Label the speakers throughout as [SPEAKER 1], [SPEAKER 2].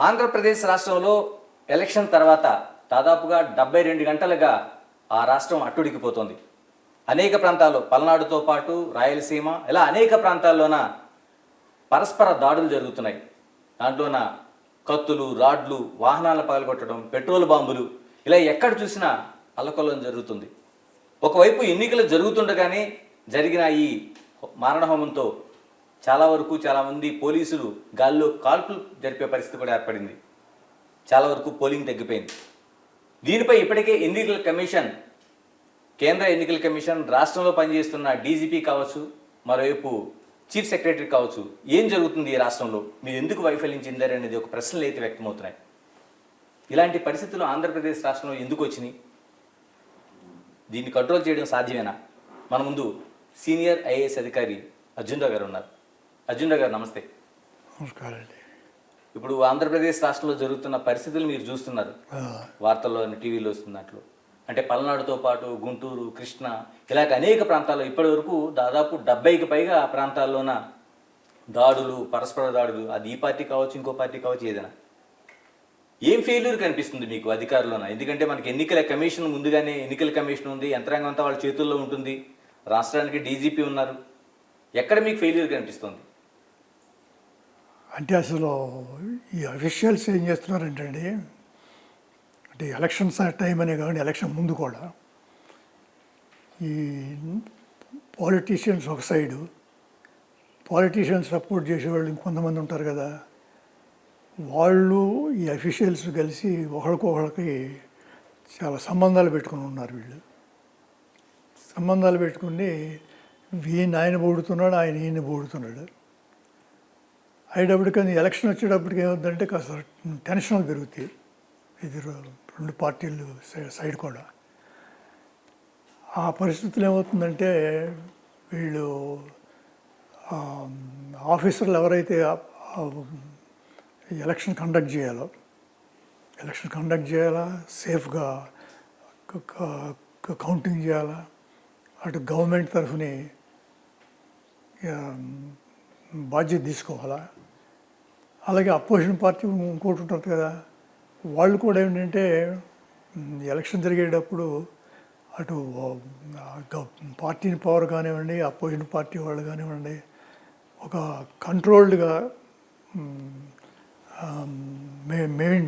[SPEAKER 1] ఆంధ్రప్రదేశ్ రాష్ట్రంలో ఎలక్షన్ తర్వాత దాదాపుగా 72 గంటలుగా ఆ రాష్ట్రం అట్టుడికిపోతోంది. అనేక ప్రాంతాల్లో పల్నాడుతో పాటు రాయలసీమ ఇలా అనేక ప్రాంతాల్లోన పరస్పర దాడులు జరుగుతున్నాయి. దాంట్లోన కత్తులు, రాడ్లు, వాహనాలను పగలగొట్టడం, పెట్రోల్ బాంబులు ఇలా ఎక్కడ చూసినా అల్లకల్లోలం జరుగుతుంది. ఒకవైపు ఎన్నికలు జరుగుతుండగానే జరిగిన ఈ మారణహోమంతో చాలామంది పోలీసులు గాల్లో కాల్పులు జరిపే పరిస్థితి కూడా ఏర్పడింది. చాలా వరకు పోలింగ్ తగ్గిపోయింది. దీనిపై ఇప్పటికే ఎన్నికల కమిషన్, కేంద్ర ఎన్నికల కమిషన్, రాష్ట్రంలో పనిచేస్తున్న డీజీపీ కావచ్చు, మరోవైపు చీఫ్ సెక్రటరీ కావచ్చు, ఏం జరుగుతుంది ఈ రాష్ట్రంలో, మీరు ఎందుకు వైఫల్యం చెందారు అనేది ఒక ప్రశ్నలు అయితే వ్యక్తమవుతున్నాయి. ఇలాంటి పరిస్థితులు ఆంధ్రప్రదేశ్ రాష్ట్రంలో ఎందుకు వచ్చినాయి? దీన్ని కంట్రోల్ చేయడం సాధ్యమేనా? మన ముందు సీనియర్ ఐఏఎస్ అధికారి అర్జున్ రావు గారు ఉన్నారు. అర్జున్ రావు గారు నమస్తే.
[SPEAKER 2] నమస్కారం.
[SPEAKER 1] ఇప్పుడు ఆంధ్రప్రదేశ్ రాష్ట్రంలో జరుగుతున్న పరిస్థితులు మీరు చూస్తున్నారు, వార్తల్లో టీవీలో వస్తున్నట్లు. అంటే పల్నాడుతో పాటు గుంటూరు, కృష్ణా ఇలాగ అనేక ప్రాంతాల్లో ఇప్పటి వరకు దాదాపు 70కి పైగా ప్రాంతాల్లోన దాడులు, పరస్పర దాడులు, అది ఈ పార్టీ కావచ్చు, ఇంకో పార్టీ కావచ్చు, ఏదైనా. ఏం ఫెయిల్యూర్ కనిపిస్తుంది మీకు అధికారులోన? ఎందుకంటే మనకి ఎన్నికల కమిషన్ ముందుగానే ఎన్నికల కమిషన్ ఉంది, యంత్రాంగం అంతా వాళ్ళ చేతుల్లో ఉంటుంది, రాష్ట్రానికి డీజీపీ ఉన్నారు. ఎక్కడ మీకు ఫెయిల్యూర్ కనిపిస్తుంది?
[SPEAKER 2] అంటే అసలు ఈ అఫీషియల్స్ ఏం చేస్తున్నారంటే అండి, అంటే ఎలక్షన్స్ టైం అనే కాకుండా ఎలక్షన్ ముందు కూడా ఈ పాలిటీషియన్స్ ఒక సైడు, పాలిటీషియన్స్ సపోర్ట్ చేసేవాళ్ళు ఇంకొంతమంది ఉంటారు కదా, వాళ్ళు ఈ అఫీషియల్స్ కలిసి ఒకరికొకరికి చాలా సంబంధాలు పెట్టుకుని ఉన్నారు. వీళ్ళు సంబంధాలు పెట్టుకుని ఈయన ఆయన పొగుడుతున్నాడు, ఆయన ఈయన పొగుడుతున్నాడు. అయ్యేటప్పటికీ ఎలక్షన్ వచ్చేటప్పటికి ఏమవుతుందంటే కాస్త టెన్షన్లు పెరుగుతాయి. ఇది రెండు పార్టీలు సైడ్ కూడా. ఆ పరిస్థితులు ఏమవుతుందంటే వీళ్ళు ఆఫీసర్లు ఎవరైతే ఎలక్షన్ కండక్ట్ చేయాలా, సేఫ్గా కౌంటింగ్ చేయాలా, అటు గవర్నమెంట్ తరఫుని బాధ్యత తీసుకోవాలా, అలాగే అపోజిషన్ పార్టీ ఇంకోటి ఉంటుంది కదా, వాళ్ళు కూడా ఏంటంటే ఎలక్షన్ జరిగేటప్పుడు అటు పార్టీని పవర్ కానివ్వండి, అపోజిషన్ పార్టీ వాళ్ళు కానివ్వండి, ఒక కంట్రోల్డ్గా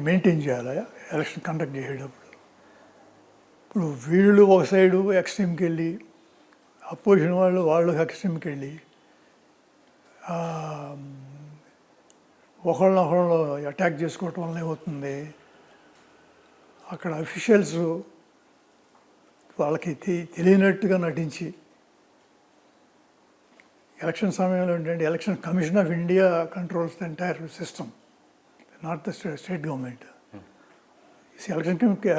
[SPEAKER 2] మెయింటైన్ చేయాలి ఎలక్షన్ కండక్ట్ చేసేటప్పుడు. ఇప్పుడు వీళ్ళు ఒక సైడు ఎక్స్ట్రీమ్కి వెళ్ళి, అపోజిషన్ వాళ్ళు ఎక్స్ట్రీమ్కి వెళ్ళి ఒకళ్ళనొకళ్ళు అటాక్ చేసుకోవటం వల్ల ఏమవుతుంది, అక్కడ అఫీషియల్స్ వాళ్ళకి తెలియనట్టుగా నటించి, ఎలక్షన్ సమయంలో ఏంటంటే election commission of India controls the entire system, not the state government.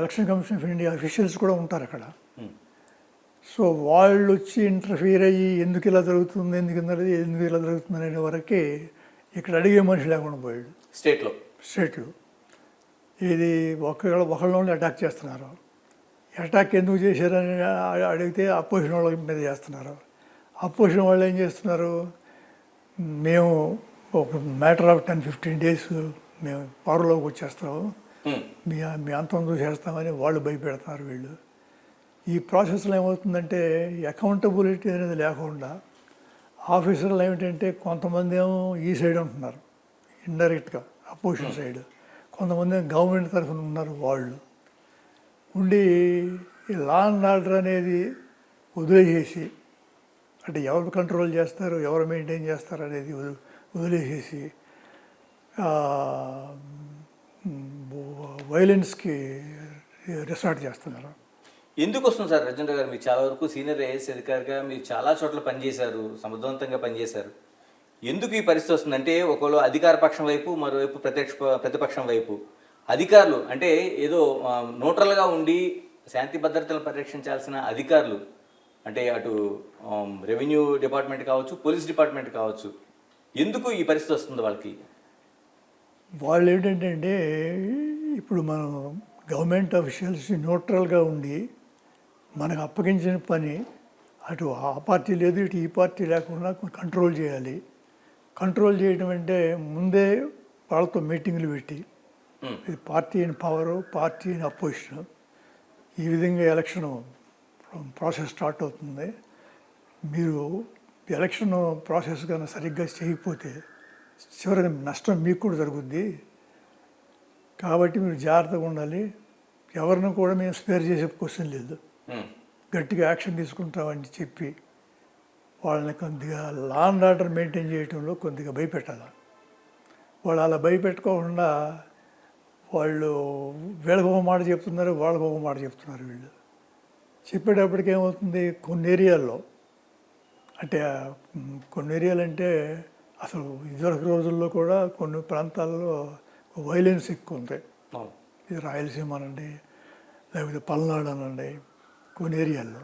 [SPEAKER 2] Election commission of India officials కూడా ఉంటారు అక్కడ. సో వాళ్ళు వచ్చి ఇంటర్ఫియర్ అయ్యి ఎందుకు ఇలా జరుగుతుంది, ఎందుకు ఇలా జరుగుతుంది అనే వరకే ఇక్కడ అడిగే మనిషి లేకుండా పోయాడు. స్టేట్లో ఇది ఒకళ్ళని అటాక్ చేస్తున్నారు. అటాక్ ఎందుకు చేశారని అడిగితే అపోజిషన్ వాళ్ళ మీద చేస్తున్నారు. అపోజిషన్ వాళ్ళు ఏం చేస్తున్నారు, మేము ఒక మ్యాటర్ ఆఫ్ 10-15 days మేము పవర్లోకి వచ్చేస్తాము, మీ అంతం చూసేస్తామని వాళ్ళు భయపెడుతున్నారు. వీళ్ళు ఈ ప్రాసెస్లో ఏమవుతుందంటే అకౌంటబిలిటీ అనేది లేకుండా ఆఫీసర్లు ఏమిటంటే కొంతమంది ఏమో ఈ సైడ్ ఉంటున్నారు ఇండైరెక్ట్గా అపోజిషన్ సైడ్, కొంతమంది గవర్నమెంట్ తరఫున ఉన్నారు. వాళ్ళు ఉండి ఈ లా అండ్ ఆర్డర్ అనేది వదిలేసేసి, అంటే ఎవరు కంట్రోల్ చేస్తారు, ఎవరు మెయింటైన్ చేస్తారు అనేది వదిలేసేసి వైలెన్స్కి రిసార్ట్ చేస్తున్నారు.
[SPEAKER 1] ఎందుకు వస్తుంది సార్? అర్జున్ గారు, మీరు చాలా వరకు సీనియర్ ఐఏఎస్ అధికారిగా మీరు చాలా చోట్ల పనిచేశారు, సమర్థవంతంగా పనిచేశారు. ఎందుకు ఈ పరిస్థితి వస్తుందంటే, ఒకళ్ళు అధికార పక్షం వైపు, మరోవైపు ప్రతిపక్షం వైపు అధికారులు అంటే ఏదో న్యూట్రల్గా ఉండి శాంతి భద్రతలను పరిరక్షించాల్సిన అధికారులు, అంటే అటు రెవెన్యూ డిపార్ట్మెంట్ కావచ్చు, పోలీస్ డిపార్ట్మెంట్ కావచ్చు, ఎందుకు ఈ పరిస్థితి వస్తుంది వాళ్ళకి?
[SPEAKER 2] వాళ్ళు ఏంటంటే ఇప్పుడు మనం గవర్నమెంట్ అఫీషియల్స్ న్యూట్రల్గా ఉండి మనకు అప్పగించిన పని అటు ఆ పార్టీ లేదు, ఇటు ఈ పార్టీ లేకుండా కంట్రోల్ చేయాలి. కంట్రోల్ చేయడం అంటే ముందే వాళ్ళతో మీటింగ్లు పెట్టి ఇది party in power, party in opposition. ఈ విధంగా ఎలక్షన్ ప్రాసెస్ స్టార్ట్ అవుతుంది. మీరు ఎలక్షన్ ప్రాసెస్ కన్నా సరిగ్గా చేయకపోతే చివరికి నష్టం మీకు కూడా జరుగుద్ది. కాబట్టి మీరు జాగ్రత్తగా ఉండాలి. ఎవరిని కూడా మేము స్పేర్ చేసే క్వశ్చన్ లేదు. గట్టిగా యాక్షన్ తీసుకుంటామని చెప్పి వాళ్ళని కొద్దిగా లా అండ్ ఆర్డర్ మెయింటైన్ చేయడంలో కొద్దిగా భయపెట్టాలి. వాళ్ళు అలా భయపెట్టుకోకుండా వాళ్ళు వీళ్ళకి ఒక మాట చెప్తున్నారు, వాళ్ళకి ఒక మాట చెప్తున్నారు. వీళ్ళు చెప్పేటప్పటికి ఏమవుతుంది, కొన్ని ఏరియాల్లో అంటే అసలు ఇదివరకు రోజుల్లో కూడా కొన్ని ప్రాంతాల్లో వైలెన్స్ ఎక్కువ ఉంది. ఇది రాయలసీమ అనండి, లేకపోతే పల్నాడు అనండి, కొన్ని ఏరియాల్లో.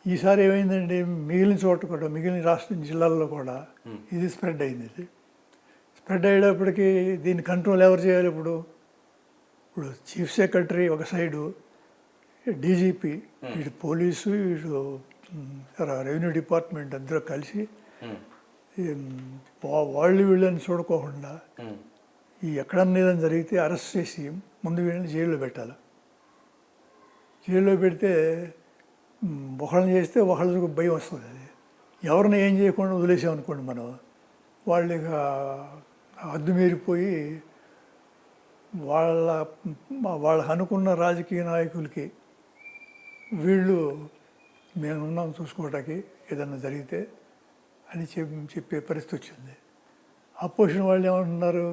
[SPEAKER 2] ఈసారి ఏమైందండి, మిగిలిన చోట కూడా, మిగిలిన రాష్ట్ర జిల్లాల్లో కూడా ఇది స్ప్రెడ్ అయింది. ఇది స్ప్రెడ్ అయ్యేటప్పటికి దీన్ని కంట్రోల్ ఎవరు చేయాలి? ఇప్పుడు చీఫ్ సెక్రటరీ ఒక సైడు, డీజీపీ, ఇటు పోలీసు, ఇటు రెవెన్యూ డిపార్ట్మెంట్ అందరూ కలిసి వాళ్ళు వీళ్ళని చూడుకోకుండా ఈ ఎక్కడన్నా ఏదైనా జరిగితే అరెస్ట్ చేసి ముందు వీళ్ళని జైల్లో పెట్టాలి. జైల్లో పెడితే ఒకళ్ళని చేస్తే ఒకళ్ళకి భయం వస్తుంది. అది ఎవరిని ఏం చేయకుండా వదిలేసామనుకోండి మనం, వాళ్ళు ఇక హద్దు మీరిపోయి వాళ్ళకు అనుకున్న రాజకీయ నాయకులకి వీళ్ళు మేమున్నాం చూసుకోవటానికి ఏదన్నా జరిగితే అని చెప్పే పరిస్థితి వచ్చింది. అపోజిషన్ వాళ్ళు ఏమంటున్నారు,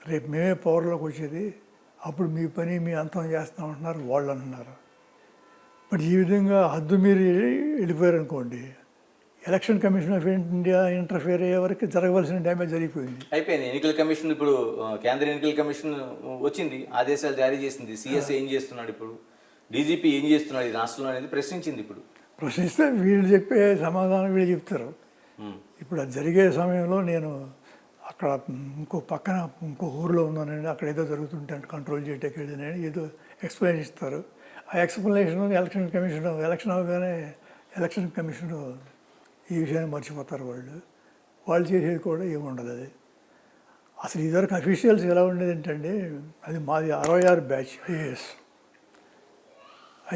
[SPEAKER 2] రేపు మేమే పవర్లోకి వచ్చేది, అప్పుడు మీ పని మీ అంతం చేస్తామంటున్నారు వాళ్ళు అంటున్నారు. బట్ ఈ విధంగా హద్దు మీరు వెళ్ళిపోయారనుకోండి, election commission of India interfere అయ్యే వరకు జరగవలసిన డ్యామేజ్ జరిగిపోయింది.
[SPEAKER 1] అయిపోయింది. ఎన్నికల కమిషన్ ఇప్పుడు కేంద్ర ఎన్నికల కమిషన్ వచ్చింది, ఆదేశాలు జారీ చేసింది. సిఎస్ ఏం చేస్తున్నాడు, ఇప్పుడు డీజీపీ ఏం చేస్తున్నాడు ఈ రాష్ట్రంలో అనేది ప్రశ్నించింది. ఇప్పుడు
[SPEAKER 2] ప్రశ్నిస్తే వీళ్ళు చెప్పే సమాధానం వీళ్ళు చెప్తారు. ఇప్పుడు అది జరిగే సమయంలో నేను అక్కడ ఇంకో ఊరిలో ఉన్నానండి, అక్కడ ఏదో జరుగుతుంటే కంట్రోల్ చేయటానికి వెళ్ళినాను, ఏదో ఎక్స్ప్లెయిన్ ఇస్తారు. ఆ ఎక్స్ప్లెనేషన్ ఎలక్షన్ అవగానే ఎలక్షన్ కమిషన్ ఈ విషయాన్ని మర్చిపోతారు. వాళ్ళు చేసేది కూడా ఏముండదు. అది అసలు ఇదివరకు అఫీషియల్స్ ఎలా ఉండేది ఏంటంటే, అది మాది 66 బ్యాచ్ ఐఏఎస్,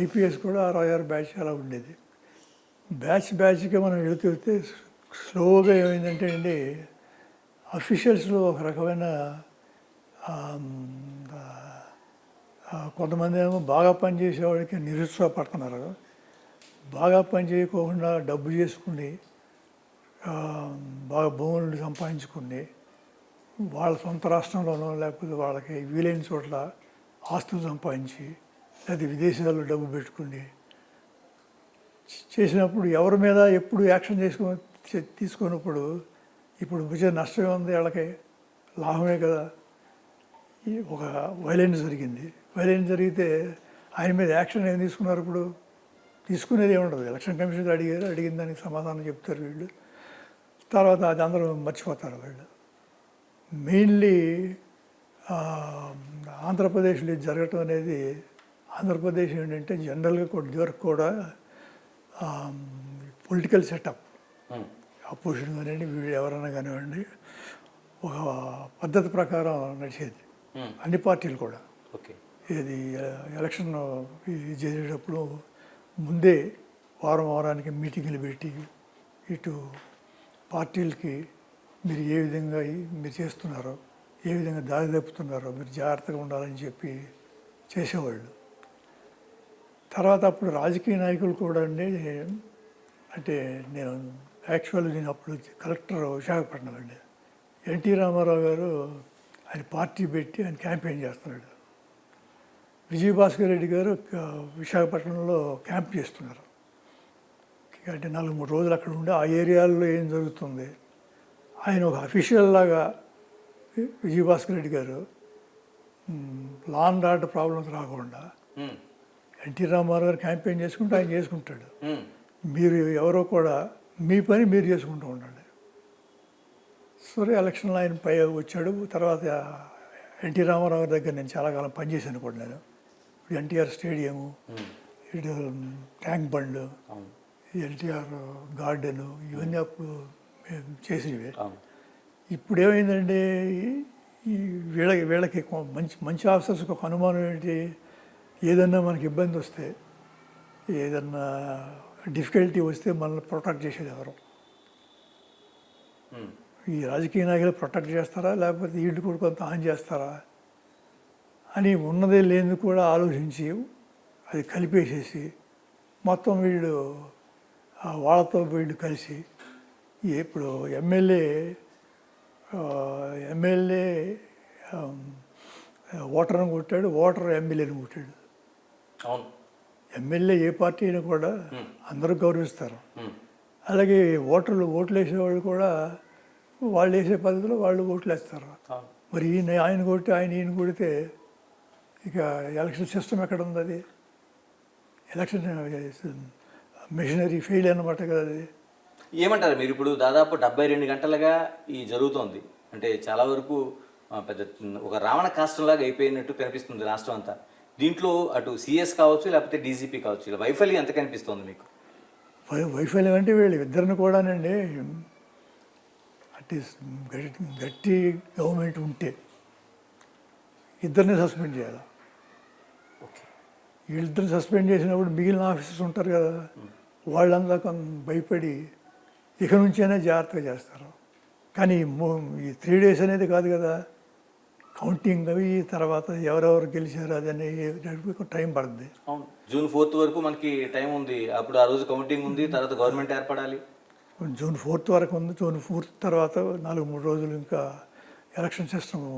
[SPEAKER 2] ఐపీఎస్ కూడా 66 బ్యాచ్ అలా ఉండేది. బ్యాచ్కి మనం వెళితే స్లోగా ఏమైందంటే అండి, అఫీషియల్స్లో ఒక రకమైన కొంతమంది ఏమో బాగా పనిచేసేవాడికి నిరుత్సాహపడుతున్నారు. బాగా పని చేయకోకుండా డబ్బు చేసుకుని బాగా భూములను సంపాదించుకుని వాళ్ళ సొంత రాష్ట్రంలోనో లేకపోతే వాళ్ళకి వీలైన చోట్ల ఆస్తులు సంపాదించి లేకపోతే విదేశాల్లో డబ్బు పెట్టుకుని చేసినప్పుడు ఎవరి మీద ఎప్పుడు యాక్షన్ తీసుకున్నప్పుడు ఇప్పుడు వచ్చే నష్టమే ఉంది, వాళ్ళకి లాభమే కదా. ఒక వైలెన్స్ జరిగితే ఆయన మీద యాక్షన్ ఏం తీసుకున్నారు? ఇప్పుడు తీసుకునేది ఏముండదు. ఎలక్షన్ కమిషన్ అడిగిన దానికి సమాధానం చెప్తారు వీళ్ళు, తర్వాత అది అందరూ మర్చిపోతారు వాళ్ళు. మెయిన్లీ ఆంధ్రప్రదేశ్లో జరగటం అనేది, ఆంధ్రప్రదేశ్ ఏంటంటే జనరల్గా ఇదివరకు కూడా పొలిటికల్ సెటప్, అపోజిషన్ కానివ్వండి వీళ్ళు ఎవరైనా కానివ్వండి, ఒక పద్ధతి ప్రకారం నడిచేది అన్ని పార్టీలు కూడా. ఇది ఎలక్షన్ చేసేటప్పుడు ముందే వారానికి మీటింగులు పెట్టి ఇటు పార్టీలకి మీరు ఏ విధంగా మీరు చేస్తున్నారో, ఏ విధంగా దారి తప్పుతున్నారో మీరు జాగ్రత్తగా ఉండాలని చెప్పి చేసేవాళ్ళు. తర్వాత అప్పుడు రాజకీయ నాయకులు కూడా అండి, అంటే నేను అప్పుడు కలెక్టర్ విశాఖపట్నం అండి, ఎన్టీ రామారావు గారు ఆయన పార్టీ పెట్టి ఆయన క్యాంపెయిన్ చేస్తున్నాడు. విజయభాస్కర్ రెడ్డి గారు విశాఖపట్నంలో క్యాంప్ చేస్తున్నారు. అంటే 4-3 రోజులు అక్కడ ఉండి ఆ ఏరియాల్లో ఏం జరుగుతుంది ఆయన ఒక అఫీషియల్ లాగా, విజయభాస్కర్ రెడ్డి గారు లా అండ్ ఆర్డర్ ప్రాబ్లమ్స్ రాకుండా ఎన్టీ రామారావు గారు క్యాంపెయిన్ చేసుకుంటూ ఆయన చేసుకుంటాడు. మీరు ఎవరో కూడా మీ పని మీరు చేసుకుంటూ ఉండండి. సరే, ఎలక్షన్లో ఆయన పై వచ్చాడు. తర్వాత ఎన్టీ రామారావు దగ్గర నేను చాలా కాలం పనిచేశాను కూడా. నేను ఇప్పుడు ఎన్టీఆర్ స్టేడియము, ఇటు ట్యాంక్ బండ్, ఎన్టీఆర్ గార్డెను, ఇవన్నీ అప్పుడు మేము చేసినవి. ఇప్పుడు ఏమైందంటే ఈ వీళ్ళకి మంచి మంచి ఆఫీసర్స్కి ఒక అనుమానం ఏంటి, ఏదన్నా మనకి ఇబ్బంది వస్తే, ఏదన్నా డిఫికల్టీ వస్తే మనల్ని ప్రొటెక్ట్ చేసేది ఎవరు? ఈ రాజకీయ నాయకులు ప్రొటెక్ట్ చేస్తారా, లేకపోతే వీళ్ళు కూడా కొంత హాని చేస్తారా అని ఉన్నదే లేనిది కూడా ఆలోచించి అది కలిపేసేసి మొత్తం వీళ్ళు వాళ్ళతో వీళ్ళు కలిసి ఇప్పుడు ఎమ్మెల్యే ఓటర్ని కొట్టాడు, ఓటర్ ఎమ్మెల్యేని కొట్టాడు.
[SPEAKER 1] అవును.
[SPEAKER 2] ఎమ్మెల్యే ఏ పార్టీ అయినా కూడా అందరూ గౌరవిస్తారు. అలాగే ఓటర్లు ఓట్లు వేసేవాళ్ళు కూడా వాళ్ళు వేసే పద్ధతిలో వాళ్ళు ఓట్లు వేస్తారు. మరి ఆయన కొట్టి ఈయన కొడితే ఇక ఎలక్షన్ సిస్టమ్ ఎక్కడ ఉంది? అది ఎలక్షన్ మెషినరీ ఫెయిల్ అన్నమాట కదా అది.
[SPEAKER 1] ఏమంటారు మీరు? ఇప్పుడు దాదాపు 72 గంటలుగా ఈ జరుగుతోంది. అంటే చాలా వరకు పెద్ద ఒక రావణ కాష్టంలాగా అయిపోయినట్టు కనిపిస్తుంది రాష్ట్రం అంతా. దీంట్లో అటు సిఎస్ కావచ్చు, లేకపోతే డీజీపీ కావచ్చు, ఇలా వైఫల్యం ఎంత కనిపిస్తుంది మీకు?
[SPEAKER 2] వైఫల్యం అంటే వీళ్ళు ఇద్దరిని కూడానండి, అంటే గట్టి గవర్నమెంట్ ఉంటే ఇద్దరిని సస్పెండ్ చేయాలి. వీళ్ళిద్దరిని సస్పెండ్ చేసినప్పుడు మిగిలిన ఆఫీసర్స్ ఉంటారు కదా, వాళ్ళంతా భయపడి ఇక నుంచైనా జాగ్రత్తగా చేస్తారు. కానీ ఈ 3 days అనేది కాదు కదా, కౌంటింగ్ అవి తర్వాత ఎవరెవరు గెలిచారు అదని టైం పడుతుంది.
[SPEAKER 1] అవును, June 4th వరకు మనకి టైం ఉంది. అప్పుడు ఆ రోజు కౌంటింగ్ ఉంది, తర్వాత గవర్నమెంట్ ఏర్పడాలి.
[SPEAKER 2] June 4th వరకు ఉంది. June 4th తర్వాత 4-3 రోజులు ఇంకా ఎలక్షన్ సిస్టమ్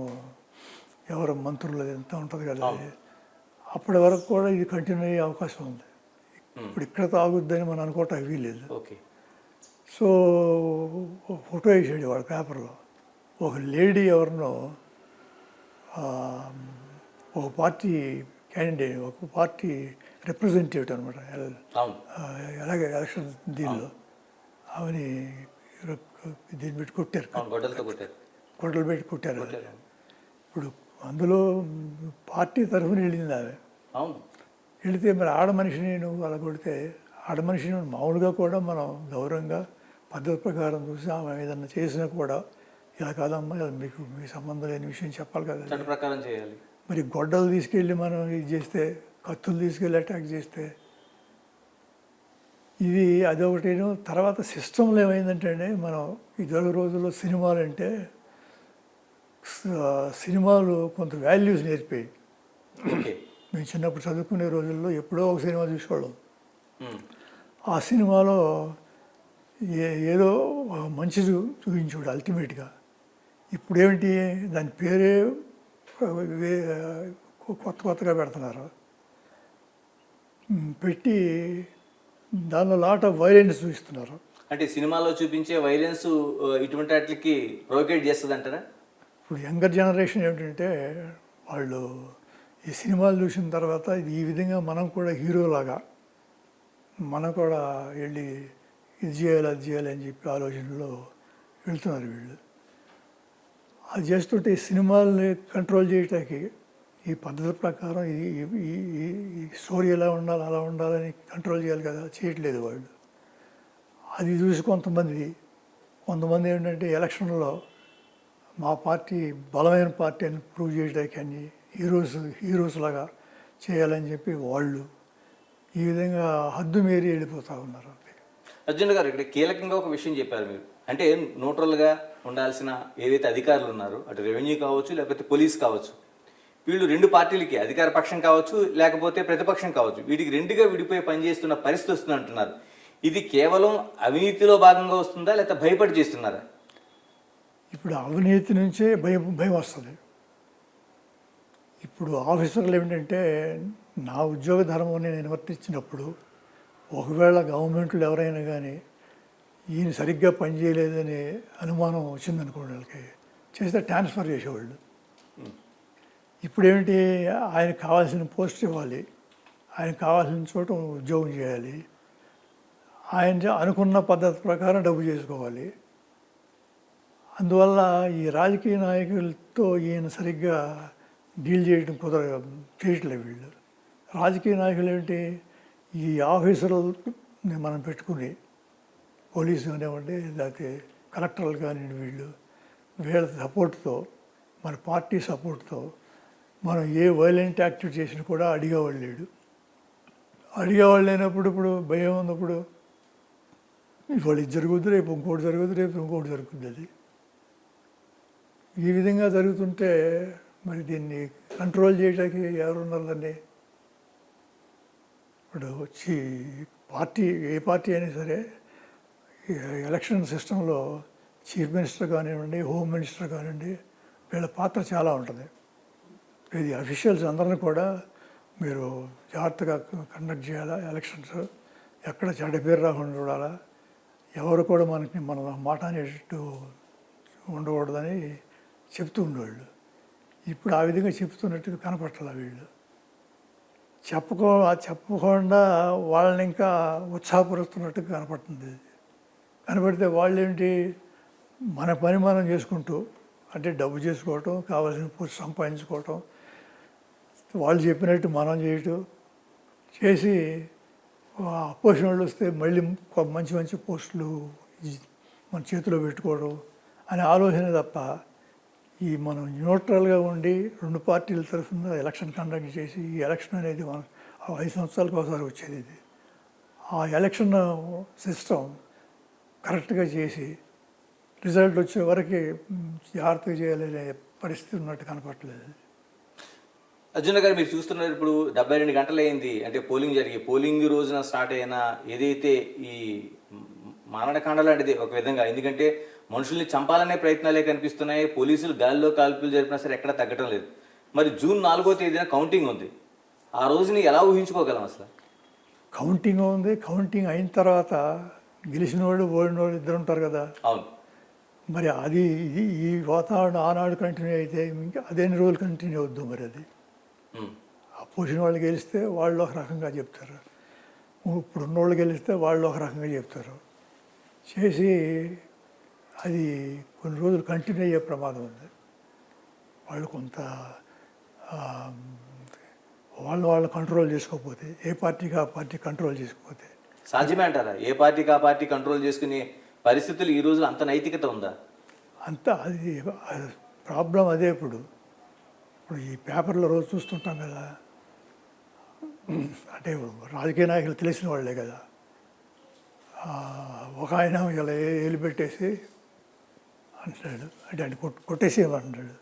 [SPEAKER 2] ఎవరు మంత్రులు ఎంత ఉంటుంది కదా, అప్పటి వరకు కూడా ఇది కంటిన్యూ అయ్యే అవకాశం ఉంది. ఇప్పుడు ఇక్కడ తాగుద్దని మనం అనుకోవటం వీల్లేదు.
[SPEAKER 1] ఓకే.
[SPEAKER 2] సో ఫోటో వేసాడు వాడు పేపర్లో, ఒక లేడీ ఎవరినో ఒక పార్టీ క్యాండిడేట్, ఒక పార్టీ రిప్రజెంటేటివ్ అనమాట, అలాగే ఎలక్షన్ దీనిలో ఆమెని దీన్ని పెట్టి కొట్టారు, గొడ్డలు పెట్టి కొట్టారు. ఇప్పుడు అందులో పార్టీ తరఫున వెళ్ళింది ఆమె. వెళితే మరి ఆడ మనిషిని నువ్వు అలా కొడితే, ఆడ మనిషిని మామూలుగా కూడా మనం గౌరవంగా పద్ధతి ప్రకారం చూసి ఆమె ఏదన్నా చేసినా కూడా ఇలా కాదమ్మా, మీకు మీ సంబంధం లేని విషయం చెప్పాలి కదా,
[SPEAKER 1] చట్ట ప్రకారం చేయాలి. మరి
[SPEAKER 2] గొడ్డలు తీసుకెళ్ళి మనం ఇది చేస్తే, కత్తులు తీసుకెళ్ళి అటాక్ చేస్తే ఇది అదొకటేను. తర్వాత సిస్టంలో ఏమైందంటే మనం ఇదివరకు రోజుల్లో సినిమాలు అంటే సినిమాలు కొంత వాల్యూస్ నేర్పాయి. మేము చిన్నప్పుడు చదువుకునే రోజుల్లో ఎప్పుడో ఒక సినిమా చూసేవాళ్ళం. ఆ సినిమాలో ఏదో మంచి చూపించాడు అల్టిమేట్గా. ఇప్పుడు ఏమిటి, దాని పేరే కొత్తగా పెడుతున్నారు, పెట్టి దానిలో లాట్ ఆఫ్ వైలెన్స్ చూపిస్తున్నారు.
[SPEAKER 1] అంటే సినిమాలో చూపించే వైలెన్స్ ఇటువంటి వాటికి ప్రొవోకేట్ చేస్తుంది అంటారా?
[SPEAKER 2] ఇప్పుడు యంగర్ జనరేషన్ ఏమిటంటే వాళ్ళు ఈ సినిమాలు చూసిన తర్వాత ఇది ఈ విధంగా మనం కూడా హీరోలాగా మనం కూడా వెళ్ళి ఇది చేయాలి అది చేయాలి అని చెప్పి ఆలోచనలో వెళ్తున్నారు వీళ్ళు. అది చేస్తుంటే ఈ సినిమాల్ని కంట్రోల్ చేయటానికి ఈ పద్ధతి ప్రకారం ఈ స్టోరీ ఎలా ఉండాలి అలా ఉండాలని కంట్రోల్ చేయాలి కదా, చేయట్లేదు వాళ్ళు. అది చూసి కొంతమంది ఏంటంటే ఎలక్షన్లో మా పార్టీ బలమైన పార్టీ అని ప్రూవ్ చేయడానికి అని హీరోస్ లాగా చేయాలని చెప్పి వాళ్ళు ఈ విధంగా హద్దు మీరి వెళ్ళిపోతూ ఉన్నారు.
[SPEAKER 1] అర్జున్ గారు, ఇక్కడ కీలకంగా ఒక విషయం చెప్పారు మీరు. అంటే న్యూట్రల్గా ఉండాల్సిన ఏదైతే అధికారులు ఉన్నారో, అటు రెవెన్యూ కావచ్చు లేకపోతే పోలీస్ కావచ్చు, వీళ్ళు 2 పార్టీలకి, అధికార పక్షం కావచ్చు లేకపోతే ప్రతిపక్షం కావచ్చు, వీటికి 2గా విడిపోయి పనిచేస్తున్న పరిస్థితి వస్తుంది అంటున్నారు. ఇది కేవలం అవినీతిలో భాగంగా వస్తుందా, లేకపోతే భయపడి చేస్తున్నారా?
[SPEAKER 2] ఇప్పుడు అవినీతి నుంచే భయం వస్తుంది. ఇప్పుడు ఆఫీసర్లు ఏమిటంటే, నా ఉద్యోగ ధర్మాన్ని నేను వర్తించినప్పుడు ఒకవేళ గవర్నమెంట్లు ఎవరైనా కానీ ఈయన సరిగ్గా పనిచేయలేదనే అనుమానం వచ్చిందనుకోండి, వాళ్ళకి చేస్తే ట్రాన్స్ఫర్ చేసేవాళ్ళు. ఇప్పుడు ఏమిటి, ఆయనకు కావాల్సిన పోస్ట్ ఇవ్వాలి, ఆయనకు కావాల్సిన చోట ఉద్యోగం చేయాలి, ఆయన అనుకున్న పద్ధతి ప్రకారం డబ్బు చేసుకోవాలి. అందువల్ల ఈ రాజకీయ నాయకులతో ఈయన సరిగ్గా డీల్ చేయట్లేదు వీళ్ళు. రాజకీయ నాయకులు ఏంటి, ఈ ఆఫీసర్ని మనం పెట్టుకుని, పోలీసు కానివ్వండి లేకపోతే కలెక్టర్లు కానివ్వండి, వీళ్ళ సపోర్ట్తో మన పార్టీ సపోర్ట్తో మనం ఏ వైలెంట్ యాక్టివిటీ చేసినా కూడా అడిగేవాళ్ళు లేడు. అడిగేవాళ్ళు లేనప్పుడు ఇప్పుడు భయం ఉన్నప్పుడు ఇవాళ ఇది జరుగుద్ది, రేపు ఇంకోటి జరుగుద్ది, రేపు ఇంకోటి జరుగుద్ది. అది ఈ విధంగా జరుగుతుంటే మరి దీన్ని కంట్రోల్ చేయడానికి ఎవరున్నారు దాన్ని? ఇప్పుడు వచ్చి పార్టీ ఏ పార్టీ అయినా సరే ఈ ఎలక్షన్ సిస్టంలో చీఫ్ మినిస్టర్ కానివ్వండి, హోమ్ మినిస్టర్ కానివ్వండి, వీళ్ళ పాత్ర చాలా ఉంటుంది. ఇది అఫీషియల్స్ అందరినీ కూడా మీరు జాగ్రత్తగా కండక్ట్ చేయాలా ఎలక్షన్స్, ఎక్కడ చెడ్డ పేరు రాకుండా చూడాలా, ఎవరు కూడా మన మాట అనేటట్టు ఉండకూడదని చెప్తూ ఉండేవాళ్ళు. ఇప్పుడు ఆ విధంగా చెప్తున్నట్టు కనపట్టాల వీళ్ళు. చెప్పకుండా వాళ్ళని ఇంకా ఉత్సాహపరుస్తున్నట్టు కనపడుతుంది. కనపడితే వాళ్ళు ఏంటి, మన పని మనం చేసుకుంటూ, అంటే డబ్బు చేసుకోవటం, కావాల్సిన పోస్ట్ సంపాదించుకోవటం, వాళ్ళు చెప్పినట్టు మనం చేయటం చేసి అపోజిషన్ వాళ్ళు వస్తే మళ్ళీ మంచి మంచి పోస్టులు మన చేతిలో పెట్టుకోవడం అనే ఆలోచన తప్ప, ఈ మనం న్యూట్రల్గా ఉండి రెండు పార్టీల తరఫున ఎలక్షన్ కండక్ట్ చేసి, ఈ ఎలక్షన్ అనేది మనం 5 సంవత్సరాలకు ఒకసారి వచ్చేది. ఇది ఆ ఎలక్షన్ సిస్టమ్ కరెక్ట్గా చేసి రిజల్ట్ వచ్చే వరకు జాగ్రత్తగా చేయాలనే పరిస్థితి ఉన్నట్టు కనపడలేదు.
[SPEAKER 1] అర్జున గారు, మీరు చూస్తున్నారు ఇప్పుడు 72 గంటలు అయింది అంటే పోలింగ్ రోజున స్టార్ట్ అయిన ఏదైతే ఈ మారణకాండ లాంటిది ఒక విధంగా. ఎందుకంటే మనుషుల్ని చంపాలనే ప్రయత్నాలే కనిపిస్తున్నాయి. పోలీసులు గాలిలో కాల్పులు జరిపినా సరే ఎక్కడ తగ్గటం లేదు. మరి జూన్ 4వ తేదీన కౌంటింగ్ ఉంది. ఆ రోజుని ఎలా ఊహించుకోగలం అసలు?
[SPEAKER 2] కౌంటింగ్ ఉంది. కౌంటింగ్ అయిన తర్వాత గెలిచిన వాళ్ళు ఓడిన వాళ్ళు ఇద్దరు ఉంటారు కదా.
[SPEAKER 1] అవును.
[SPEAKER 2] మరి అది ఇది ఈ వాతావరణం ఆనాడు కంటిన్యూ అయితే ఇంకా అదేన్ని రోజులు కంటిన్యూ అవుద్దు. మరి అది అపోజిషన్ వాళ్ళు గెలిస్తే వాళ్ళు ఒక రకంగా చెప్తారు, ఇప్పుడు ఉన్నోళ్ళు గెలిస్తే వాళ్ళు ఒక రకంగా చెప్తారు. చేసి అది కొన్ని రోజులు కంటిన్యూ అయ్యే ప్రమాదం ఉంది. వాళ్ళు కొంత వాళ్ళు కంట్రోల్ చేసుకోకపోతే, ఏ పార్టీకి ఆ పార్టీ కంట్రోల్ చేసుకోకపోతే.
[SPEAKER 1] సాధ్యమే అంటారా? ఏ పార్టీకి ఆ పార్టీ కంట్రోల్ చేసుకునే పరిస్థితులు ఈ రోజులు అంత నైతికత ఉందా?
[SPEAKER 2] అది ప్రాబ్లం అదే. ఇప్పుడు ఈ పేపర్లో రోజు చూస్తుంటాం కదా, అంటే రాజకీయ నాయకులు తెలిసిన వాళ్ళే కదా. ఒక ఆయన ఇలా ఏలు పెట్టేసి అంటాడు, అంటే ఆయన కొట్టేసేయమంటాడు.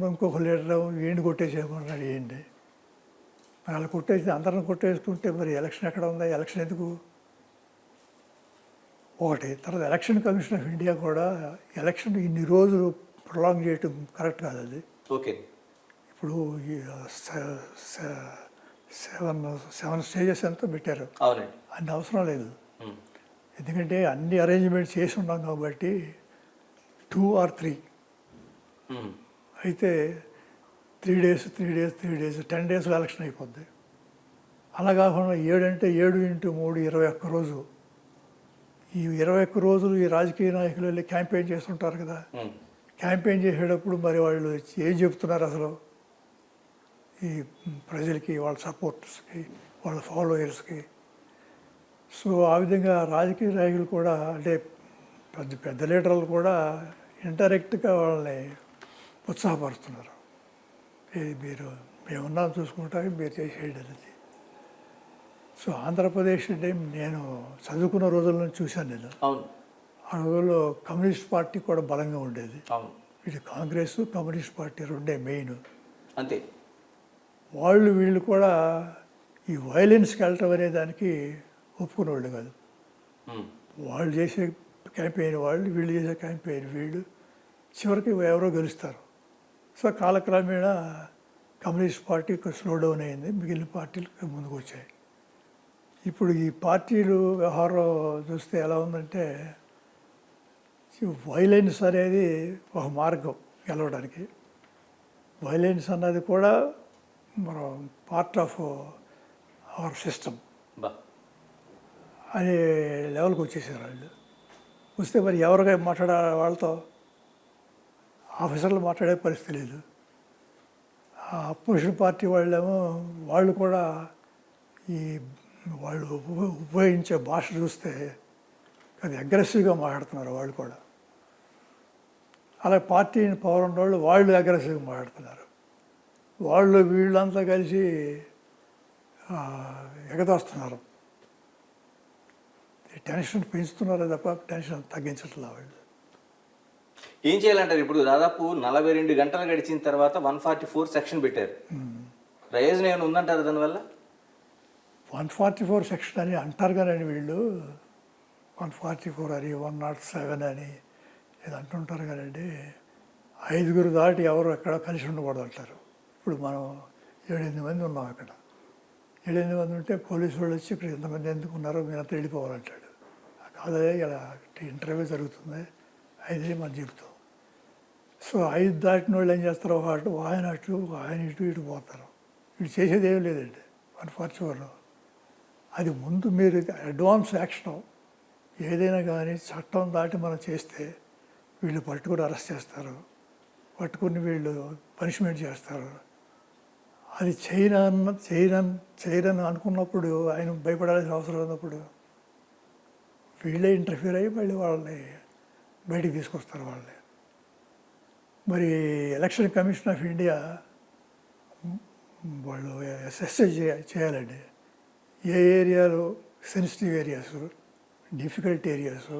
[SPEAKER 2] ఇంకొక లీడర్ ఏంటి కొట్టేసేయమన్నాడు. ఏంటి వాళ్ళు కొట్టేసి అందరిని కొట్టేసుకుంటే మరి ఎలక్షన్ ఎక్కడ ఉందా? ఎలక్షన్ ఎందుకు? ఒకటి. తర్వాత ఎలక్షన్ కమిషన్ ఆఫ్ ఇండియా కూడా ఎలక్షన్ ఇన్ని రోజులు ప్రొలాంగ్ చేయటం కరెక్ట్ కాదు. అది
[SPEAKER 1] ఓకే.
[SPEAKER 2] ఇప్పుడు సెవెన్ స్టేజెస్ ఎంతో పెట్టారు. అన్ని అవసరం లేదు. ఎందుకంటే అన్ని అరేంజ్మెంట్స్ చేసి ఉన్నాం కాబట్టి 2 or 3 అయితే 3 days 10 daysలో ఎలక్షన్ అయిపోద్ది. అలా కాకుండా 7 అంటే 7 × 3 21 రోజు. ఈ 21 రోజులు ఈ రాజకీయ నాయకులు వెళ్ళి క్యాంపెయిన్ చేస్తుంటారు కదా. క్యాంపెయిన్ చేసేటప్పుడు మరి వాళ్ళు ఏం చెప్తున్నారు అసలు ఈ ప్రజలకి, వాళ్ళ సపోర్టర్స్కి, వాళ్ళ ఫాలోయర్స్కి. సో ఆ విధంగా రాజకీయ నాయకులు కూడా, అంటే పెద్ద లీడర్లు కూడా ఇండైరెక్ట్గా వాళ్ళని ఉత్సాహపరుస్తున్నారు. మేమున్నా చూసుకుంటానికి మీరు చేసేది అది. సో ఆంధ్రప్రదేశ్ అంటే నేను చదువుకున్న రోజుల నుంచి చూశాను నేను. ఆ రోజుల్లో కమ్యూనిస్ట్ పార్టీ కూడా బలంగా ఉండేది. ఇటు కాంగ్రెస్, కమ్యూనిస్ట్ పార్టీ రెండే మెయిన్. అంతే. వీళ్ళు కూడా ఈ వైలెన్స్కి వెళ్ళటం అనే దానికి ఒప్పుకునేవాళ్ళు కాదు. వాళ్ళు చేసే క్యాంపెయిన్ వీళ్ళు చేసే క్యాంపెయిన్ వీళ్ళు, చివరికి ఎవరో గెలుస్తారు. సో కాలక్రమేణా కమ్యూనిస్ట్ పార్టీ స్లో డౌన్ అయింది, మిగిలిన పార్టీలు ముందుకు వచ్చాయి. ఇప్పుడు ఈ పార్టీలు వ్యవహారం చూస్తే ఎలా ఉందంటే, వైలెన్స్ అనేది ఒక మార్గం గెలవడానికి. వైలెన్స్ అన్నది కూడా మనం పార్ట్ ఆఫ్ అవర్ సిస్టమ్ అనే లెవెల్కి వచ్చేసారు వాళ్ళు. వస్తే మరి ఎవరిగా మాట్లాడాలి వాళ్ళతో? ఆఫీసర్లు మాట్లాడే పరిస్థితి లేదు. అపోజిషన్ పార్టీ వాళ్ళేమో వాళ్ళు కూడా వాళ్ళు ఉపయోగించే భాష చూస్తే అది అగ్రెసివ్గా మాట్లాడుతున్నారు వాళ్ళు కూడా. అలా పార్టీని పవర్ ఉన్న వాళ్ళు అగ్రెసివ్గా మాట్లాడుతున్నారు. వీళ్ళంతా కలిసి ఎగదోస్తున్నారు. టెన్షన్ పెంచుతున్నారే తప్ప టెన్షన్ తగ్గించట్లా వాళ్ళు.
[SPEAKER 1] ఏం చేయాలంటారు? ఇప్పుడు దాదాపు 42 గంటలు గడిచిన తర్వాత 144 సెక్షన్ పెట్టారు. ప్రయోజనం ఏమైనా ఉందంటారు దానివల్ల?
[SPEAKER 2] 144 సెక్షన్ అని అంటారు కానీ వీళ్ళు 144 అని 107 అని ఇది అంటుంటారు కదండి. 5 దాటి ఎవరు ఎక్కడ కలిసి ఉండకూడదు అంటారు. ఇప్పుడు మనం 7-8 మంది ఉన్నాం అక్కడ. 7-8 మంది ఉంటే పోలీసు వాళ్ళు వచ్చి ఇక్కడ ఎంతమంది ఎందుకు ఉన్నారో మీరంతా వెళ్ళిపోవాలంటాడు. కాదే ఇలా ఇంటర్వ్యూ జరుగుతుంది 5 మనం చెబుతాం. సో 5 దాటిన వాళ్ళు ఏం చేస్తారు? ఆయన ఇటు పోతారు. వీళ్ళు చేసేది ఏం లేదండి 144లో. అది ముందు మీరు అడ్వాన్స్ యాక్షన్ ఏదైనా కానీ చట్టం దాటి మనం చేస్తే వీళ్ళు పట్టుకుని అరెస్ట్ చేస్తారు, పట్టుకుని వీళ్ళు పనిష్మెంట్ చేస్తారు. అది చేయనని అనుకున్నప్పుడు ఆయన భయపడాల్సిన అవసరం ఉన్నప్పుడు వీళ్ళే ఇంటర్ఫీర్ అయ్యి మళ్ళీ వాళ్ళని బయటికి తీసుకొస్తారు వాళ్ళని. మరి ఎలక్షన్ కమిషన్ ఆఫ్ ఇండియా వాళ్ళు అసెస్ చేయాలండి. ఏ ఏరియాలో సెన్సిటివ్ ఏరియాస్, డిఫికల్ట్ ఏరియాస్,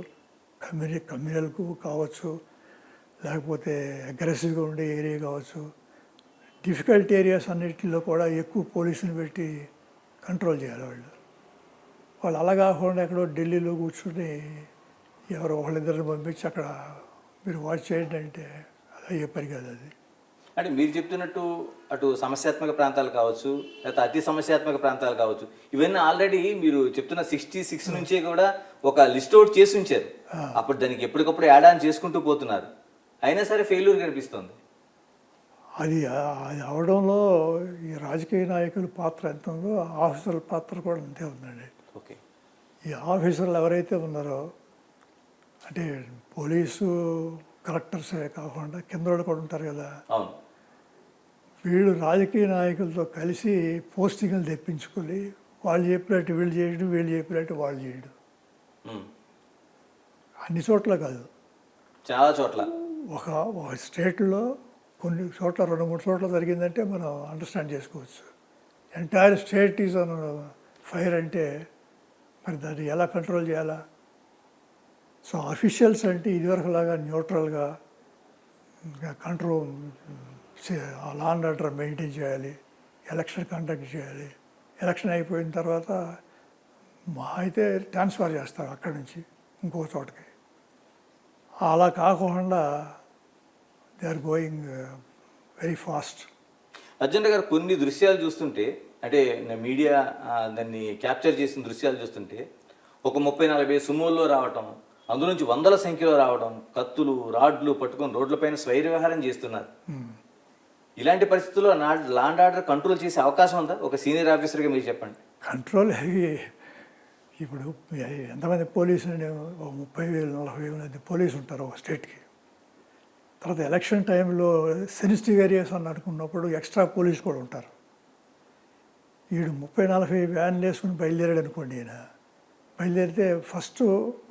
[SPEAKER 2] కమ్యూనల్కు కావచ్చు, లేకపోతే అగ్రెసివ్గా ఉండే ఏరియా కావచ్చు, డిఫికల్ట్ ఏరియాస్ అన్నిటిలో కూడా ఎక్కువ పోలీసులు పెట్టి కంట్రోల్ చేయాలి వాళ్ళు. అలా కాకుండా ఎక్కడో ఢిల్లీలో కూర్చుని ఎవరో ఒకళ్ళిద్దరిని పంపించి అక్కడ మీరు వాచ్ చేయండి అంటే అది అయ్యే పని కాదు. అది
[SPEAKER 1] అంటే మీరు చెప్తున్నట్టు అటు సమస్యాత్మక ప్రాంతాలు కావచ్చు, లేకపోతే అతి సమస్యాత్మక ప్రాంతాలు కావచ్చు, ఇవన్నీ ఆల్రెడీ మీరు చెప్తున్న 66 నుంచే కూడా ఒక లిస్ట్ అవుట్ చేసి ఉంచారు. అప్పుడు దానికి ఎప్పటికప్పుడు యాడ్ ఆన్ చేసుకుంటూ పోతున్నారు. అయినా సరే ఫెయిల్యూర్ కనిపిస్తుంది.
[SPEAKER 2] అది అవడంలో ఈ రాజకీయ నాయకుల పాత్ర ఎంత ఉందో ఆఫీసర్ల పాత్ర కూడా అంతే ఉందండి.
[SPEAKER 1] ఓకే.
[SPEAKER 2] ఈ ఆఫీసర్లు ఎవరైతే ఉన్నారో అంటే పోలీసు కలెక్టర్సే కాకుండా కింద వాళ్ళు కూడా ఉంటారు కదా.
[SPEAKER 1] అవును.
[SPEAKER 2] వీళ్ళు రాజకీయ నాయకులతో కలిసి పోస్టింగ్లు తెప్పించుకొని వాళ్ళు చెప్పినట్టు వీళ్ళు చేయడం, వీళ్ళు చెప్పినట్టు వాళ్ళు చేయడం. అన్ని చోట్ల కాదు,
[SPEAKER 1] చాలా చోట్ల.
[SPEAKER 2] ఒక స్టేట్లో కొన్ని చోట్ల 2-3 చోట్ల జరిగిందంటే మనం అండర్స్టాండ్ చేసుకోవచ్చు. Entire state is on fire అంటే మరి దాన్ని ఎలా కంట్రోల్ చేయాలా? సో అఫీషియల్స్ అంటే ఇదివరకులాగా న్యూట్రల్గా control law and order maintain చేయాలి, ఎలక్షన్ కండక్ట్ చేయాలి. ఎలక్షన్ అయిపోయిన తర్వాత మా అయితే ట్రాన్స్ఫర్ చేస్తారు అక్కడి నుంచి ఇంకో చోటకి. అలా కాకుండా they are going very fast.
[SPEAKER 1] అర్జెంట్ గారు కొన్ని దృశ్యాలు చూస్తుంటే, అంటే మీడియా దాన్ని క్యాప్చర్ చేసిన దృశ్యాలు చూస్తుంటే, ఒక 30-40 సుమోల్లో రావటం, అందులోంచి వందల సంఖ్యలో రావడం, కత్తులు రాడ్లు పట్టుకొని రోడ్లపైన స్వైర వ్యవహారం చేస్తున్నారు. ఇలాంటి పరిస్థితుల్లో లా అండ్ ఆర్డర్ కంట్రోల్ చేసే అవకాశం ఉందా? ఒక సీనియర్ ఆఫీసర్గా మీరు చెప్పండి.
[SPEAKER 2] కంట్రోల్ ఇప్పుడు ఎంతమంది పోలీసులు 30,000-40,000 మంది పోలీసు ఉంటారు ఒక స్టేట్కి. తర్వాత ఎలక్షన్ టైంలో సెన్సిటివ్ ఏరియాస్ అని అనుకున్నప్పుడు ఎక్స్ట్రా పోలీసు కూడా ఉంటారు. వీడు 30-40 వ్యాన్లు వేసుకుని బయలుదేరాడు అనుకోండి. ఈయన బయలుదేరితే ఫస్ట్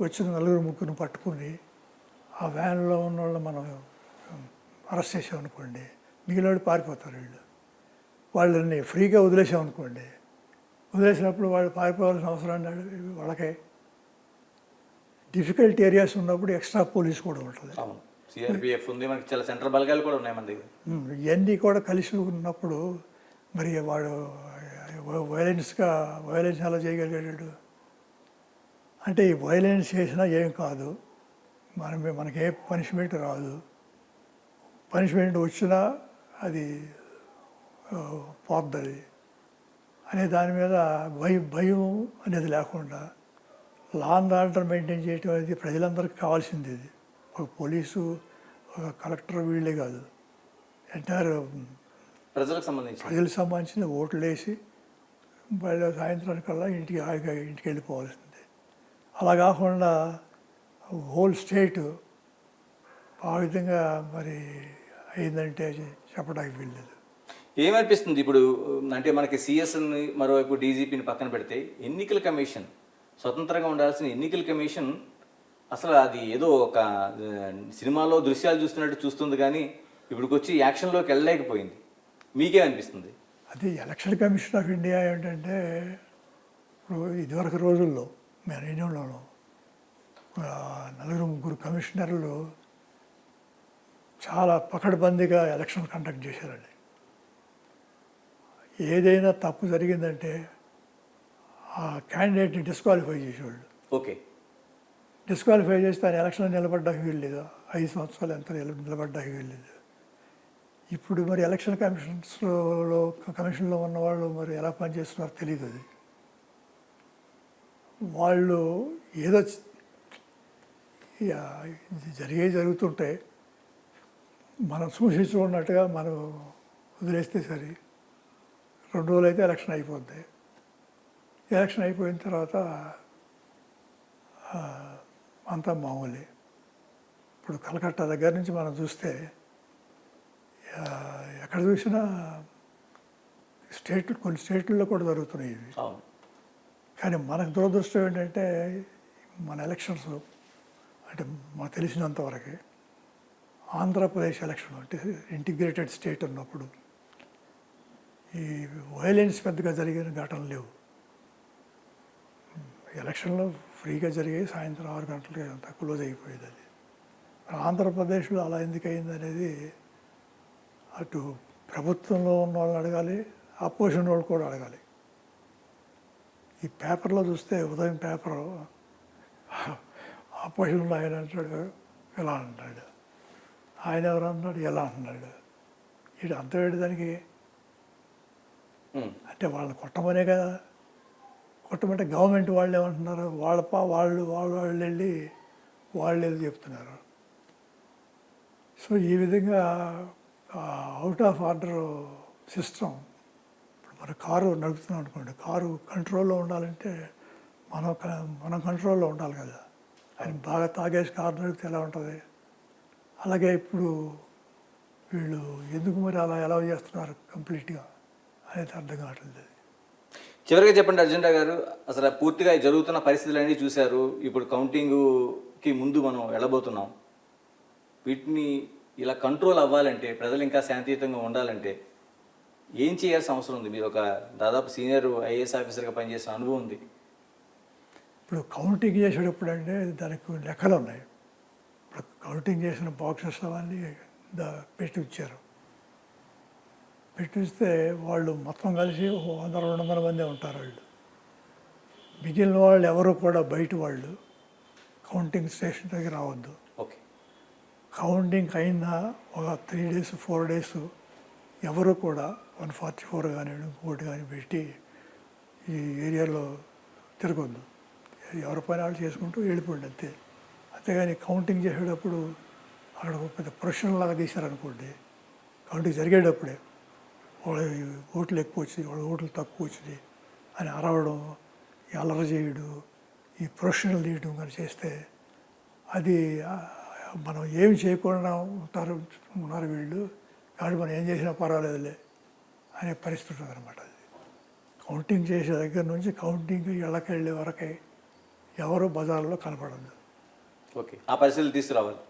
[SPEAKER 2] వచ్చిన 4-3 పట్టుకుని ఆ వ్యాన్లో ఉన్న వాళ్ళు మనం అరెస్ట్ చేసామనుకోండి, మిగిలిన పారిపోతారు. వాళ్ళని ఫ్రీగా వదిలేసామనుకోండి, వదిలేసినప్పుడు వాళ్ళు పారిపోవాల్సిన అవసరం అన్నాడు. వాళ్ళకే డిఫికల్ట్ ఏరియాస్ ఉన్నప్పుడు ఎక్స్ట్రా పోలీస్ కూడా ఉంటుంది.
[SPEAKER 1] సిఆర్పిఎఫ్ ఉంది, మనకి చాలా సెంట్రల్ బలగాలు కూడా ఉన్నాయి మన దగ్గర.
[SPEAKER 2] ఇవన్నీ కూడా కలిసి ఉన్నప్పుడు మరి వాడు వైలెన్స్ ఎలా చేయగలిగాడు? అంటే ఈ వైలెన్స్ చేసినా ఏం కాదు, మనకే పనిష్మెంట్ రాదు. పనిష్మెంట్ వచ్చినా అది పోద్ది అనే దాని మీద భయం అనేది లేకుండా లా అండ్ ఆర్డర్ మెయింటైన్ చేయటం అనేది ప్రజలందరికీ కావాల్సింది. ఇది ఒక పోలీసు, ఒక కలెక్టర్ వీళ్ళే కాదు, ఎంటైర్
[SPEAKER 1] ప్రజలకు
[SPEAKER 2] సంబంధించిన ఓట్లు వేసి వాళ్ళు సాయంత్రానికల్లా ఇంటికి వెళ్ళిపోవాల్సింది. అలా కాకుండా హోల్ స్టేట్ ఆ విధంగా మరి అయిందంటే చెప్పడానికి వీల్లేదు.
[SPEAKER 1] ఏమనిపిస్తుంది ఇప్పుడు అంటే మనకి సిఎస్ని మరోవైపు డీజీపీని పక్కన పెడితే ఎన్నికల కమిషన్, స్వతంత్రంగా ఉండాల్సిన ఎన్నికల కమిషన్ అసలు అది ఏదో ఒక సినిమాలో దృశ్యాలు చూస్తున్నట్టు చూస్తుంది కానీ ఇప్పటికొచ్చి యాక్షన్లోకి వెళ్ళలేకపోయింది. మీకేమనిపిస్తుంది?
[SPEAKER 2] అది ఎలక్షన్ కమిషన్ ఆఫ్ ఇండియా ఏంటంటే, ఇప్పుడు ఇదివరకు రోజుల్లో మేము ఇండియాలో నలుగురు ముగ్గురు కమిషనర్లు చాలా పకడ్బందీగా ఎలక్షన్ కండక్ట్ చేశారండి. ఏదైనా తప్పు జరిగిందంటే ఆ క్యాండిడేట్ని డిస్క్వాలిఫై చేసేవాళ్ళు.
[SPEAKER 1] ఓకే.
[SPEAKER 2] డిస్క్వాలిఫై చేస్తే ఆయన ఎలక్షన్లో నిలబడ్డానికి వీల్లేదు, 5 సంవత్సరాలు ఎంత నిలబడ్డానికి వీల్లేదు. ఇప్పుడు మరి ఎలక్షన్ కమిషన్లో ఉన్నవాళ్ళు మరి ఎలా పనిచేస్తున్నారో తెలియదు. అది వాళ్ళు ఏదో జరుగుతుంటే మనం చూసి చూడనట్టుగా మనం వదిలేస్తే సరి. 2 రోజులు అయితే ఎలక్షన్ అయిపోద్ది. ఎలక్షన్ అయిపోయిన తర్వాత అంతా మామూలే. ఇప్పుడు కలకత్తా దగ్గర నుంచి మనం చూస్తే ఎక్కడ చూసినా కొన్ని స్టేట్లలో కూడా జరుగుతున్నాయి ఇవి. కానీ మనకు దురదృష్టం ఏంటంటే మన ఎలక్షన్స్ అంటే మాకు తెలిసినంతవరకు ఆంధ్రప్రదేశ్ ఎలక్షన్ అంటే ఇంటిగ్రేటెడ్ స్టేట్ ఉన్నప్పుడు ఈ వైలెన్స్ పెద్దగా జరిగిన ఘటనలు లేవు. ఎలక్షన్లో ఫ్రీగా జరిగాయి, సాయంత్రం 6 గంటలకి అంతా క్లోజ్ అయిపోయేది. అది ఆంధ్రప్రదేశ్లో అలా ఎందుకు అయింది అనేది అటు ప్రభుత్వంలో ఉన్న వాళ్ళని అడగాలి, అపోజిషన్ వాళ్ళు కూడా అడగాలి. ఈ పేపర్లో చూస్తే ఉదయం పేపర్ అపోజిషన్లో ఆయన అంటాడు ఎలా అంటాడు, ఆయన ఎవరు అన్నాడు ఎలా అంటున్నాడు. ఇటు అర్థమయ్యే దానికి అంటే వాళ్ళని కొట్టమనే కదా. కొట్టమంటే గవర్నమెంట్ వాళ్ళు ఏమంటున్నారు, వాళ్ళు వెళ్ళి వాళ్ళు ఏదో చెప్తున్నారు. సో ఈ విధంగా అవుట్ ఆఫ్ ఆర్డర్ సిస్టమ్. ఇప్పుడు మన కారు నడుపుతున్నాం అనుకోండి, కారు కంట్రోల్లో ఉండాలంటే మనం కంట్రోల్లో ఉండాలి కదా. ఆయన బాగా తాగేసి కారు నడిపితే ఎలా ఉంటుంది. అలాగే ఇప్పుడు వీళ్ళు ఎందుకు మరి అలా ఎలా చేస్తున్నారు కంప్లీట్గా అనేది అర్థం కావట్లేదు.
[SPEAKER 1] చివరిగా చెప్పండి అర్జున్ రావు గారు, అసలు పూర్తిగా జరుగుతున్న పరిస్థితులన్నీ చూశారు. ఇప్పుడు కౌంటింగ్కి ముందు మనం వెళ్ళబోతున్నాం. వీటిని ఇలా కంట్రోల్ అవ్వాలంటే, ప్రజలు ఇంకా శాంతియుతంగా ఉండాలంటే ఏం చేయాల్సిన అవసరం ఉంది? మీరు ఒక దాదాపు సీనియర్ ఐఏఎస్ ఆఫీసర్గా పనిచేసిన అనుభవం ఉంది.
[SPEAKER 2] ఇప్పుడు కౌంటింగ్ చేసేటప్పుడు అంటే దానికి లెక్కలు ఉన్నాయి. ఇప్పుడు కౌంటింగ్ చేసిన బాక్సెస్ అవన్నీ పెట్టి ఇచ్చారు. పెట్టిస్తే వాళ్ళు మొత్తం కలిసి 100-200 మందే ఉంటారు. వాళ్ళు మిగిలిన వాళ్ళు ఎవరు కూడా బయట వాళ్ళు కౌంటింగ్ స్టేషన్ దగ్గర రావద్దు.
[SPEAKER 1] ఓకే.
[SPEAKER 2] కౌంటింగ్ అయిన ఒక 3 days 4 days ఎవరు కూడా 144 కానీ ఇంకోటి కానీ పెట్టి ఈ ఏరియాలో తిరగొద్దు. ఎవరి పని వాళ్ళు చేసుకుంటూ వెళ్ళిపోండి అంతే. అంతేగాని కౌంటింగ్ చేసేటప్పుడు అక్కడ ఒక పెద్ద ప్రొఫెషనల్ లాగా తీశారనుకోండి, కౌంటింగ్ జరిగేటప్పుడే వాళ్ళ ఓట్లు ఎక్కువ వచ్చినాయి, వాళ్ళ ఓట్లు తక్కువ వచ్చినాయి అని అరవడం, అల్లరి చేయడం, ఈ ప్రొఫెషనల్ తీయడం కానీ చేస్తే అది మనం ఏమి చేయకుండా ఉన్నారు వీళ్ళు, కాబట్టి మనం ఏం చేసినా పర్వాలేదులే అనే పరిస్థితి ఉంటుంది అనమాట. అది కౌంటింగ్ చేసే దగ్గర నుంచి కౌంటింగ్ ఇళ్ళకి వెళ్ళే వరకే ఎవరు బజార్లో కనపడదు.
[SPEAKER 1] ఓకే. ఆ పరిస్థితులు తీసుకురావాలి.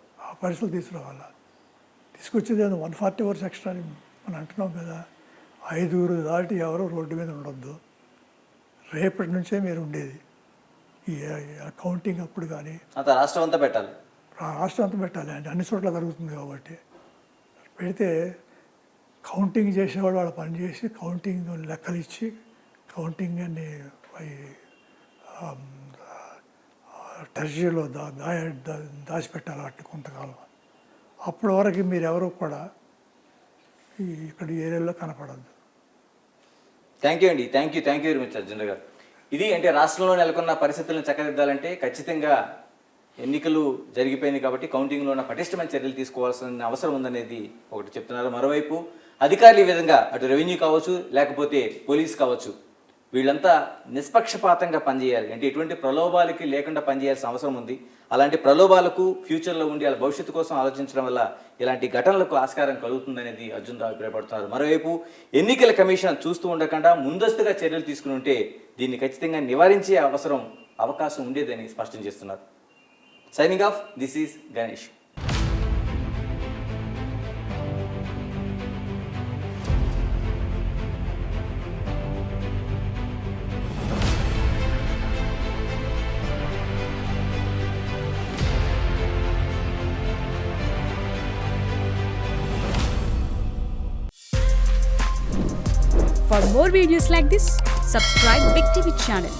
[SPEAKER 2] తీసుకొచ్చేది 144 సెక్షన్ అని మనం అంటున్నాం కదా. 5 దాటి ఎవరు రోడ్డు మీద ఉండొద్దు. రేపటి నుంచే మీరు ఉండేది ఈ కౌంటింగ్ అప్పుడు కానీ
[SPEAKER 1] అంత రాష్ట్రం అంతా పెట్టాలి.
[SPEAKER 2] అంటే అన్ని చోట్ల జరుగుతుంది కాబట్టి పెడితే కౌంటింగ్ చేసేవాళ్ళు వాళ్ళు పనిచేసి కౌంటింగ్ లెక్కలు ఇచ్చి కౌంటింగ్ అన్ని ట్రెజరీలో దాచిపెట్టాలి వాటిని కొంతకాలం. అప్పటి వరకు మీరు ఎవరు కూడా ఇక్కడ ఏరియాలో కనపడద్దు.
[SPEAKER 1] థ్యాంక్ యూ అండి. Thank you very much Arjun గారు. ఇది అంటే రాష్ట్రంలో నెలకొన్న పరిస్థితులను చక్కదిద్దాలంటే ఖచ్చితంగా ఎన్నికలు జరిగిపోయింది కాబట్టి కౌంటింగ్లో ఉన్న పటిష్టమైన చర్యలు తీసుకోవాల్సిన అవసరం ఉందనేది ఒకటి చెప్తున్నారు. మరోవైపు అధికారులు ఈ విధంగా అటు రెవెన్యూ కావచ్చు లేకపోతే పోలీస్ కావచ్చు వీళ్ళంతా నిష్పక్షపాతంగా పనిచేయాలి. అంటే ఎటువంటి ప్రలోభాలకి లేకుండా పనిచేయాల్సిన అవసరం ఉంది. అలాంటి ప్రలోభాలకు ఫ్యూచర్లో ఉండి వాళ్ళ భవిష్యత్తు కోసం ఆలోచించడం వల్ల ఇలాంటి ఘటనలకు ఆస్కారం కలుగుతుందనేది అర్జున్ రావు అభిప్రాయపడుతున్నారు. మరోవైపు ఎన్నికల కమిషన్ చూస్తూ ఉండకుండా ముందస్తుగా చర్యలు తీసుకుని ఉంటే దీన్ని ఖచ్చితంగా నివారించే అవకాశం ఉండేదని స్పష్టం చేస్తున్నారు. Signing off, this is Ganesh.
[SPEAKER 3] For more videos like this, subscribe Big TV channel.